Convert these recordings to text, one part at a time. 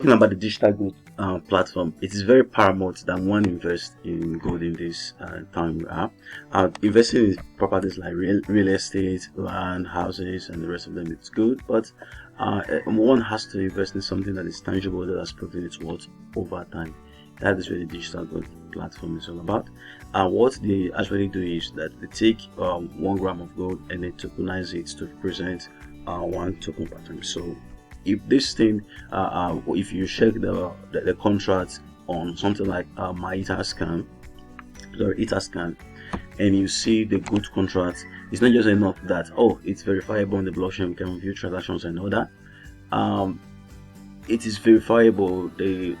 Talking about the digital gold platform, it is very paramount that one invest in gold in this time we are. Investing in properties like real estate, land, houses, and the rest of them, it's good, but one has to invest in something that is tangible, that has proven its worth over time. That is what the digital gold platform is all about. What they actually do is that they take 1 gram of gold and they tokenize it to represent one token per time. So if this thing, if you check the contract on something like my Etherscan, and you see the good contract, it's not just enough that it's verifiable on the blockchain, we can view transactions and all that. It is verifiable. The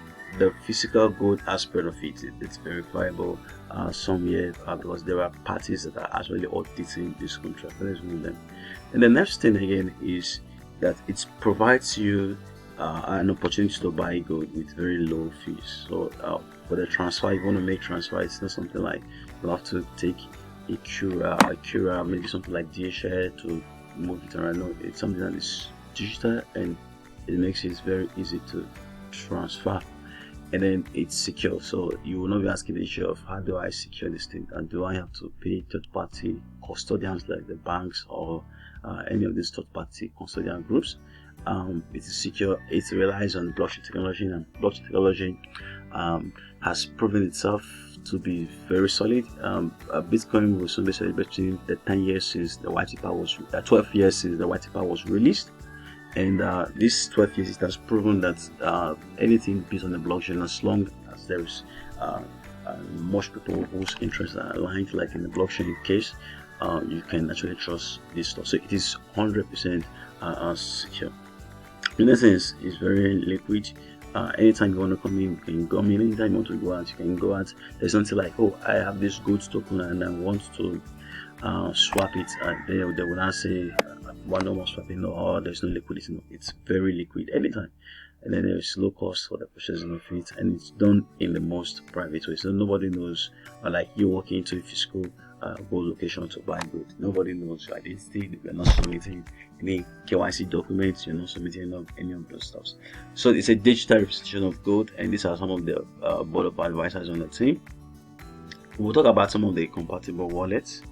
physical gold aspect of it's verifiable somewhere because there are parties that are actually auditing this contract. Let's move them. And the next thing again is that it provides you an opportunity to buy gold with very low fees. So for the transfer, if you want to make transfer, it's not something like you have to take a Cura, maybe something like DHL to move it around. No, it's something that is digital and it makes it very easy to transfer. And then it's secure, so you will not be asking the issue of how do I secure this thing, and do I have to pay third-party custodians like the banks or any of these third-party custodian groups. It is secure. It relies on blockchain technology, and blockchain technology has proven itself to be very solid. Bitcoin will soon be celebrating the 10 years since the white paper was 12 years since the white paper was released. And this 12 years, it has proven that anything based on the blockchain, as long as there is much people whose interests are aligned, like in the blockchain case, you can actually trust this stuff. So it is 100% secure. In essence, it's very liquid. Anytime you want to come in, you can come in. Anytime you want to go out, you can go out. There's nothing like, I have this gold token and I want to swap it. They will not say one normal swapping or there's no liquidity. No, it's very liquid anytime. And then there's low cost for the purchasing of it, and it's done in the most private way. So nobody knows, like you walking into a physical gold location to buy gold. Nobody knows your identity. You're not submitting any KYC documents. You're not submitting any of those stuff. So it's a digital representation of gold, and these are some of the board of advisors on the team. We'll talk about some of the compatible wallets.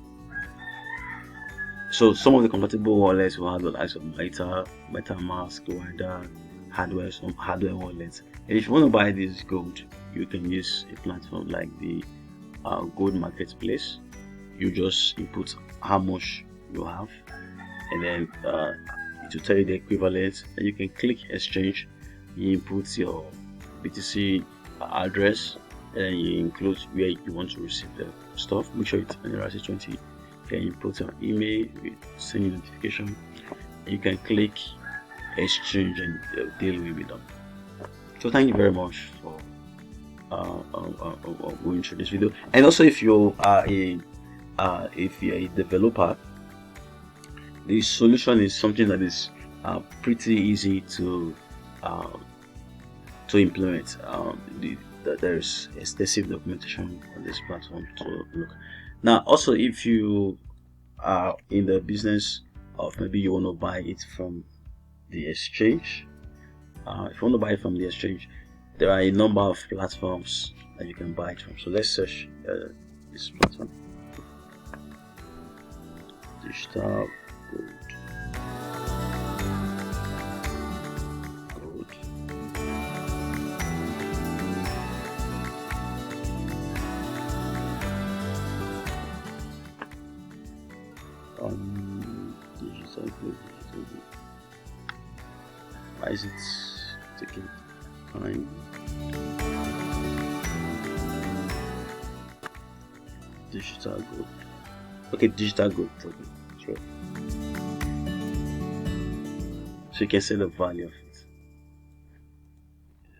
So some of the compatible wallets will have the likes of MetaMask, Wida, hardware wallets. And if you want to buy this gold, you can use a platform like the gold marketplace. You just input how much you have, and then it will tell you the equivalent. And you can click exchange. You input your BTC address, and then you include where you want to receive the stuff. Make sure it's on the RC20. Can you put your email, send you notification, and you can click exchange and deal will be done. So thank you very much for going through this video. And also, if you're a developer, the solution is something that is pretty easy to implement. There's extensive documentation on this platform to look. Now, also, if you are in the business of maybe you want to buy it from the exchange, if you want to buy it from the exchange, there are a number of platforms that you can buy it from. So let's search this platform. Digital gold. Digital gold. Why is it taking time? Digital gold. Okay, digital gold token. Sure. So you can see the value of it.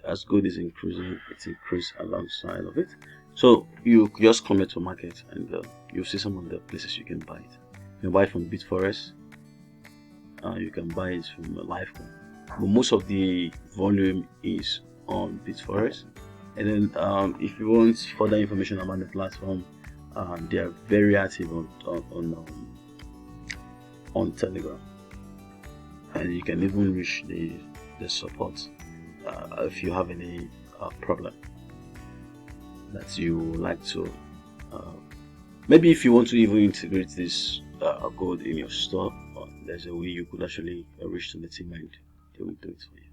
As gold is increasing, it increases alongside of it. So you just come here to market and you'll see some of the places you can buy it. You can buy it from Bitforest. You can buy it from Lifecoin. But most of the volume is on Bitforest. And then if you want further information about the platform, they are very active on Telegram, and you can even reach the support if you have any problem that you would like to, uh, maybe if you want to even integrate this code in your store, there's a way you could actually reach to the team and they will do it for you.